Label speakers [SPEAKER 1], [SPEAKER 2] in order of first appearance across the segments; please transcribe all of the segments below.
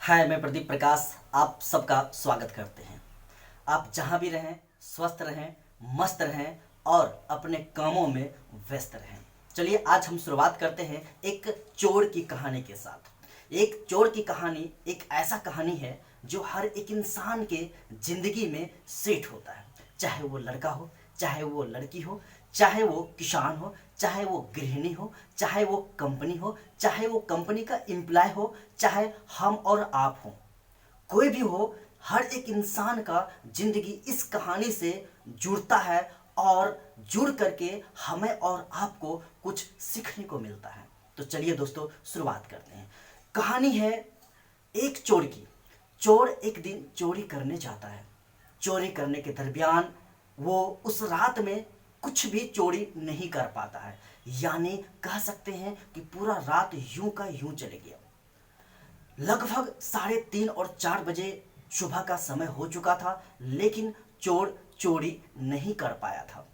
[SPEAKER 1] हाय, मैं प्रदीप प्रकाश आप सबका स्वागत करते हैं। आप जहां भी रहें स्वस्थ रहें, मस्त रहें और अपने कामों में व्यस्त रहें। चलिए आज हम शुरुआत करते हैं एक चोर की कहानी के साथ। एक चोर की कहानी एक ऐसा कहानी है जो हर एक इंसान के जिंदगी में सेट होता है, चाहे वो लड़का हो, चाहे वो लड़की हो, चाहे वो किसान हो, चाहे वो गृहिणी हो, चाहे वो कंपनी हो, चाहे वो कंपनी का एम्प्लॉय हो, चाहे हम और आप हो, कोई भी हो, हर एक इंसान का जिंदगी इस कहानी से जुड़ता है और जुड़ करके हमें और आपको कुछ सीखने को मिलता है। तो चलिए दोस्तों शुरुआत करते हैं। कहानी है एक चोर की। चोर एक दिन चोरी करने जाता है। चोरी करने के दरमियान वो उस रात में कुछ भी चोरी नहीं कर पाता है, यानी कह सकते हैं कि पूरा रात यूं का यूं चले गया। लगभग 3:30 और 4 बजे सुबह का समय हो चुका था, लेकिन चोर चोरी नहीं कर पाया था।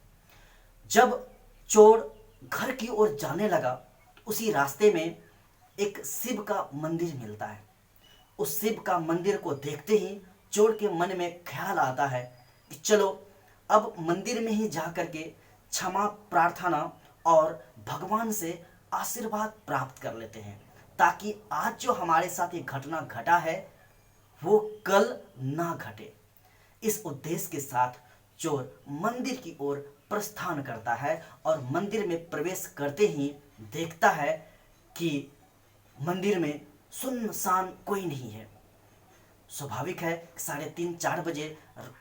[SPEAKER 1] जब चोर घर की ओर जाने लगा तो उसी रास्ते में एक शिव का मंदिर मिलता है। उस शिव का मंदिर को देखते ही चोर के मन में ख्याल आता है कि चलो अब मंदिर में ही जा करके क्षमा प्रार्थना और भगवान से आशीर्वाद प्राप्त कर लेते हैं, ताकि आज जो हमारे साथ ये घटना घटा है वो कल ना घटे। इस उद्देश्य के साथ चोर मंदिर की ओर प्रस्थान करता है और मंदिर में प्रवेश करते ही देखता है कि मंदिर में सुनसान कोई नहीं है। स्वाभाविक है, 3:30-4 बजे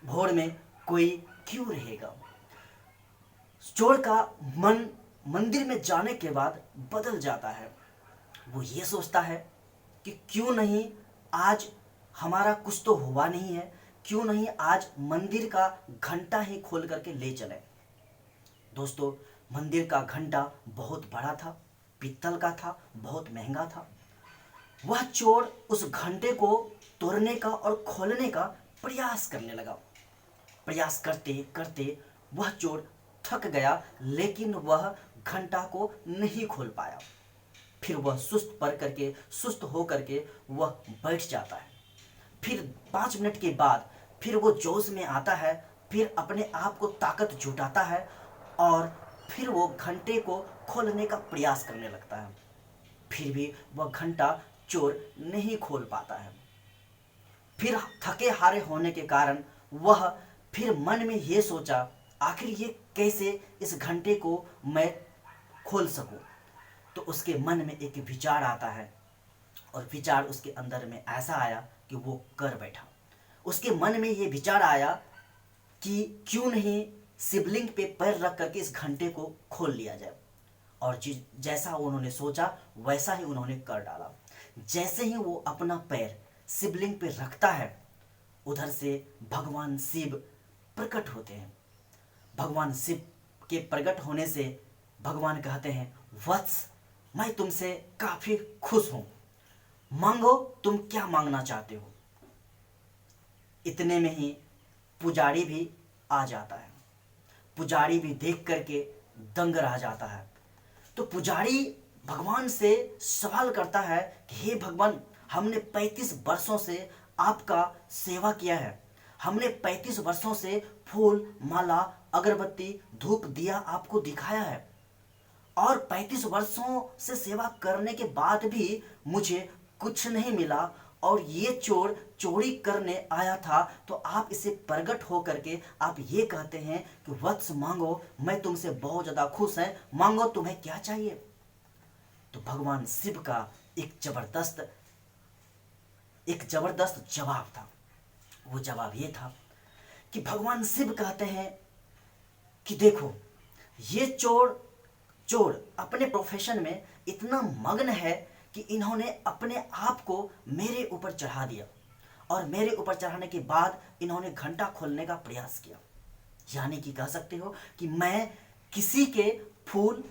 [SPEAKER 1] भोर में कोई क्यों रहेगा। चोर का मन मंदिर में जाने के बाद बदल जाता है। वो ये सोचता है कि क्यों नहीं आज हमारा कुछ तो हुआ नहीं है, क्यों नहीं आज मंदिर का घंटा ही खोल करके ले चले। दोस्तों, मंदिर का घंटा बहुत बड़ा था, पीतल का था, बहुत महंगा था। वह चोर उस घंटे को तोड़ने का और खोलने का प्रयास करने लगा। प्रयास करते करते वह चोर थक गया, लेकिन वह घंटा को नहीं खोल पाया। फिर वह सुस्त हो करके वह बैठ जाता है। फिर 5 मिनट के बाद फिर वो जोश में आता है, फिर अपने आप को ताकत जुटाता है और फिर वो घंटे को खोलने का प्रयास करने लगता है। फिर भी वह घंटा चोर नहीं खोल पाता है। फिर थके हारे होने के कारण वह फिर मन में ये सोचा, आखिर ये कैसे इस घंटे को मैं खोल सकूं। तो उसके मन में एक विचार आता है और विचार उसके अंदर में ऐसा आया कि वो कर बैठा। उसके मन में ये विचार आया कि क्यों नहीं शिवलिंग पे पैर रख करके इस घंटे को खोल लिया जाए। और जैसा उन्होंने सोचा वैसा ही उन्होंने कर डाला। जैसे ही वो अपना पैर शिवलिंग पे रखता है, उधर से भगवान शिव प्रकट होते हैं। भगवान शिव के प्रकट होने से भगवान कहते हैं, वत्स, मैं तुमसे काफी खुश हूं, मांगो तुम क्या मांगना चाहते हो। इतने में ही पुजारी भी आ जाता है। पुजारी भी देख करके दंग रह जाता है। तो पुजारी भगवान से सवाल करता है कि हे भगवान, हमने 35 वर्षों से आपका सेवा किया है, हमने 35 वर्षों से फूल माला अगरबत्ती धूप दिया आपको दिखाया है, और 35 वर्षों से सेवा करने के बाद भी मुझे कुछ नहीं मिला, और ये चोर चोरी करने आया था, तो आप इसे प्रकट हो करके आप ये कहते हैं कि वत्स मांगो, मैं तुमसे बहुत ज्यादा खुश हैं, मांगो तुम्हें क्या चाहिए। तो भगवान शिव का एक जबरदस्त जवाब था। वो जवाब ये था कि भगवान शिव कहते हैं कि देखो, ये चोर अपने प्रोफेशन में इतना मग्न है कि इन्होंने अपने आप को मेरे ऊपर चढ़ा दिया, और मेरे ऊपर चढ़ाने के बाद इन्होंने घंटा खोलने का प्रयास किया। यानी कि कह सकते हो कि मैं किसी के फूल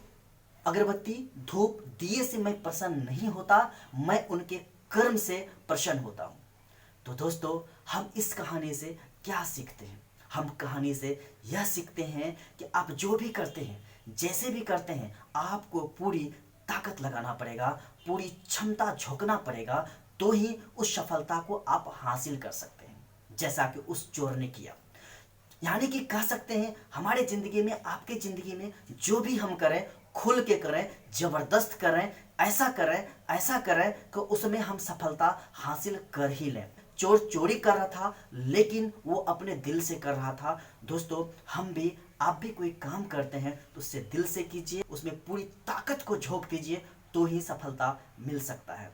[SPEAKER 1] अगरबत्ती धूप दिए से मैं प्रसन्न नहीं होता, मैं उनके कर्म से प्रसन्न होता हूं। तो दोस्तों, हम इस कहानी से क्या सीखते हैं? हम कहानी से यह सीखते हैं कि आप जो भी करते हैं, जैसे भी करते हैं, आपको पूरी ताकत लगाना पड़ेगा, पूरी क्षमता झोंकना पड़ेगा, तो ही उस सफलता को आप हासिल कर सकते हैं, जैसा कि उस चोर ने किया। यानी कि कह सकते हैं हमारे ज़िंदगी में, आपके ज़िंदगी में जो भी हम करें, खुल के करें, ज़बरदस्त करें, ऐसा करें कि उसमें हम सफलता हासिल कर ही लें। चोर चोरी कर रहा था लेकिन वो अपने दिल से कर रहा था। दोस्तों, हम भी, आप भी कोई काम करते हैं तो उससे दिल से कीजिए, उसमें पूरी ताकत को झोंक दीजिए, तो ही सफलता मिल सकता है।